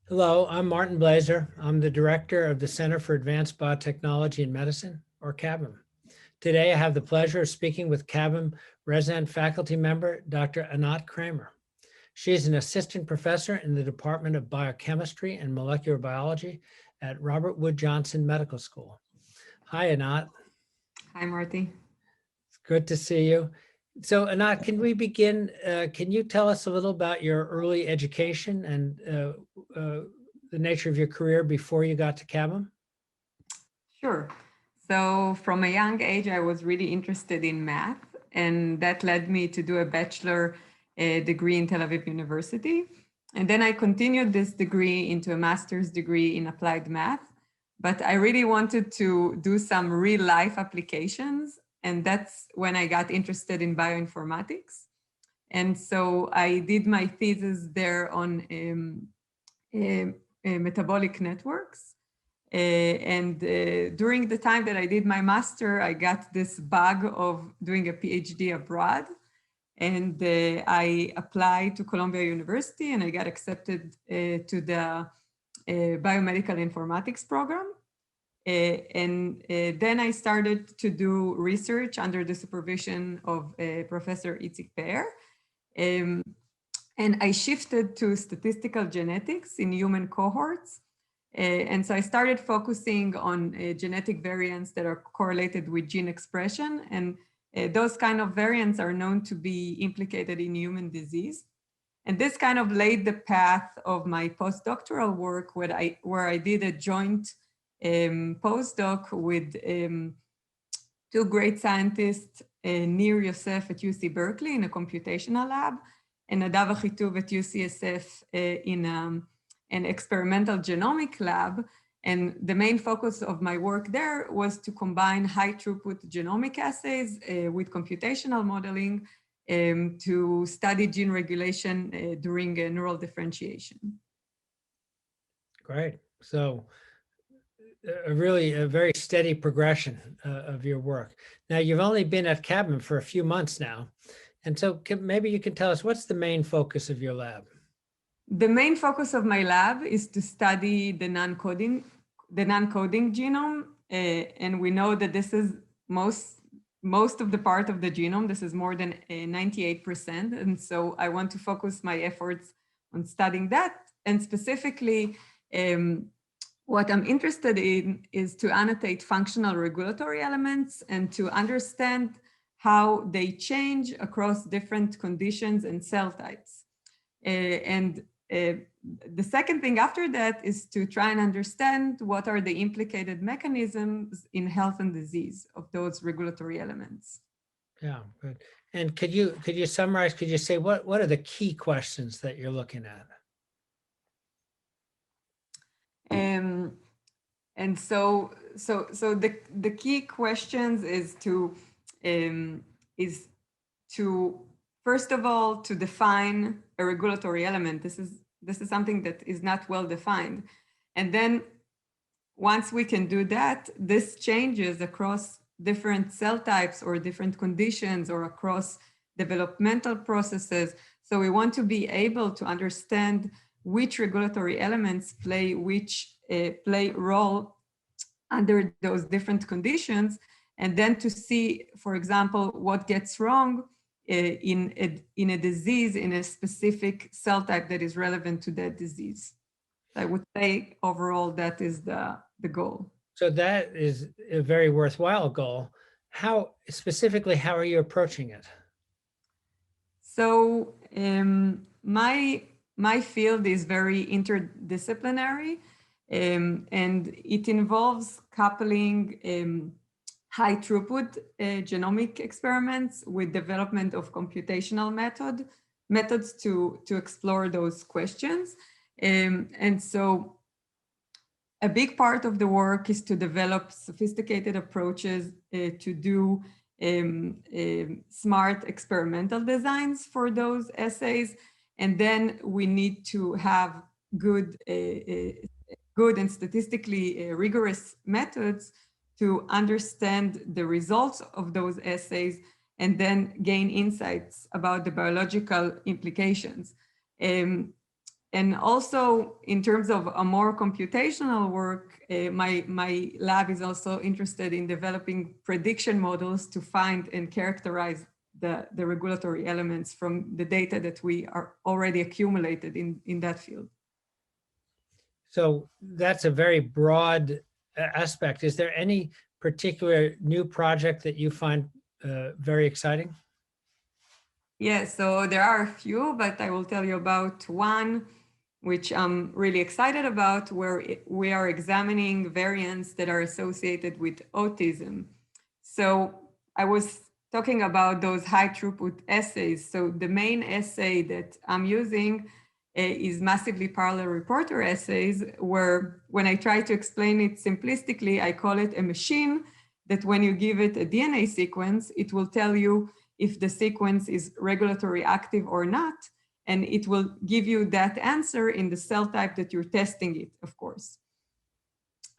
Hello, I'm Martin Blaser. I'm the director of the Center for Advanced Biotechnology and Medicine, or CABM. Today, I have the pleasure of speaking with CABM resident faculty member, Dr. Anat Kreimer. She is an assistant professor in the Department of Biochemistry and Molecular Biology at Robert Wood Johnson Medical School. Hi, Anat. Hi, Marty. It's good to see you. So, Anat, can we begin? Can you tell us a little about your early education and the nature of your career before you got to CABM? Sure. So from a young age, I was really interested in math, and that led me to do a bachelor degree in Tel Aviv University. And then I continued this degree into a master's degree in applied math. But I really wanted to do some real life applications. And that's when I got interested in bioinformatics. And so I did my thesis there on metabolic networks. During the time that I did my master, I got this bug of doing a PhD abroad. And I applied to Columbia University and I got accepted to the biomedical informatics program. Then I started to do research under the supervision of Professor Itzik Pear. And I shifted to statistical genetics in human cohorts. And so I started focusing on genetic variants that are correlated with gene expression. And those kind of variants are known to be implicated in human disease. And this kind of laid the path of my postdoctoral work where I did a joint postdoc with two great scientists, Nir Yosef at UC Berkeley in a computational lab, and Nadav Achituv at UCSF in an experimental genomic lab. And the main focus of my work there was to combine high throughput genomic assays with computational modeling to study gene regulation during neural differentiation. Great. So a very steady progression of your work. Now, you've only been at CABM for a few months now. And so maybe you can tell us what's the main focus of your lab? The main focus of my lab is to study the non-coding genome. And we know that this is most of the part of the genome. This is more than 98%. And so I want to focus my efforts on studying that. And specifically, what I'm interested in is to annotate functional regulatory elements and to understand how they change across different conditions and cell types. The second thing after that is to try and understand what are the implicated mechanisms in health and disease of those regulatory elements. Yeah, good. And could you summarize, could you say what are the key questions that you're looking at? And so the key questions is to first of all to define a regulatory element. This is something that is not well defined, and then once we can do that, this changes across different cell types or different conditions or across developmental processes. So we want to be able to understand which regulatory elements play role under those different conditions, and then to see, for example, what gets wrong in a disease in a specific cell type that is relevant to that disease. I would say overall that is the goal. So that is a very worthwhile goal. How specifically, how are you approaching it? So my field is very interdisciplinary, and it involves coupling high throughput genomic experiments with development of computational methods to explore those questions. And so a big part of the work is to develop sophisticated approaches to do smart experimental designs for those assays. And then we need to have good and statistically rigorous methods to understand the results of those assays and then gain insights about the biological implications. And also in terms of a more computational work, my lab is also interested in developing prediction models to find and characterize the regulatory elements from the data that we are already accumulated in that field. So that's a very broad aspect. Is there any particular new project that you find very exciting? Yes, so there are a few, but I will tell you about one which I'm really excited about, where we are examining variants that are associated with autism. So I was talking about those high throughput assays. So the main assay that I'm using is massively parallel reporter assays, where when I try to explain it simplistically, I call it a machine that when you give it a DNA sequence, it will tell you if the sequence is regulatory active or not, and it will give you that answer in the cell type that you're testing it, of course.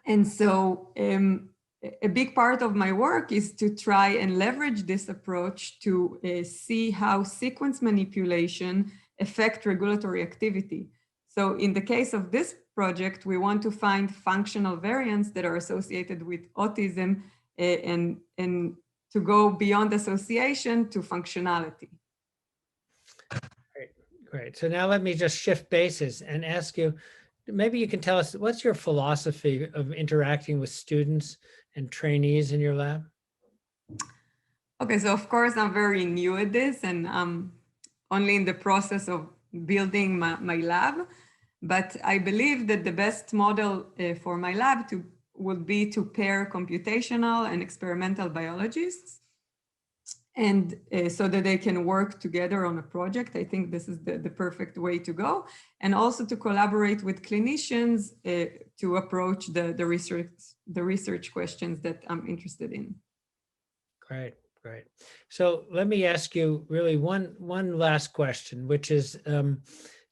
And so a big part of my work is to try and leverage this approach to see how sequence manipulation affect regulatory activity. So in the case of this project, we want to find functional variants that are associated with autism and to go beyond association to functionality. Great. So now let me just shift bases and ask you, maybe you can tell us, what's your philosophy of interacting with students and trainees in your lab? Okay, so of course I'm very new at this and I'm only in the process of building my lab, but I believe that the best model for my lab would be to pair computational and experimental biologists, and so that they can work together on a project. I think this is the perfect way to go. And also to collaborate with clinicians to approach the research questions that I'm interested in. Great. So let me ask you really one last question, which is,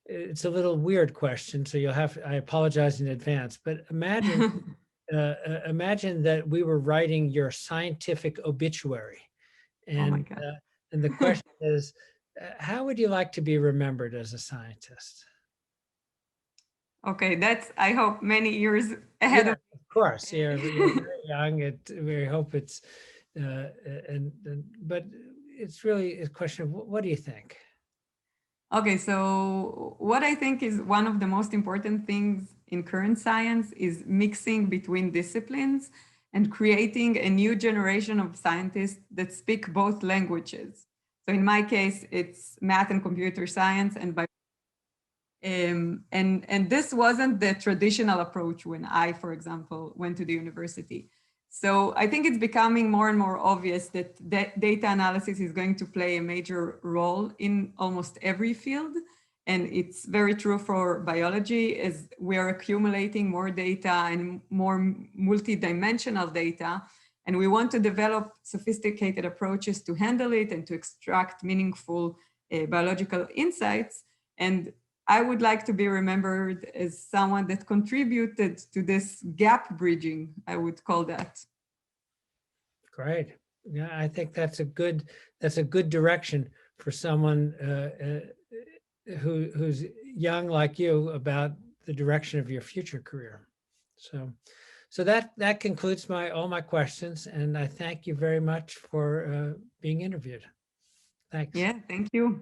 it's a little weird question, so I apologize in advance, but imagine, imagine that we were writing your scientific obituary. And, oh my God. And the question is, how would you like to be remembered as a scientist? Okay, that's, I hope, many years ahead of me. Of course, you're very young. We hope it's, but it's really a question of what do you think? Okay, so what I think is one of the most important things in current science is mixing between disciplines and creating a new generation of scientists that speak both languages. So in my case, it's math and computer science and and this wasn't the traditional approach when I, for example, went to the university. So I think it's becoming more and more obvious that data analysis is going to play a major role in almost every field. And it's very true for biology, as we are accumulating more data and more multidimensional data. And we want to develop sophisticated approaches to handle it and to extract meaningful biological insights. And I would like to be remembered as someone that contributed to this gap bridging, I would call that. Great. Yeah, I think that's a good direction for someone who's young like you about the direction of your future career. So that concludes all my questions, and I thank you very much for being interviewed. Thanks. Yeah, thank you.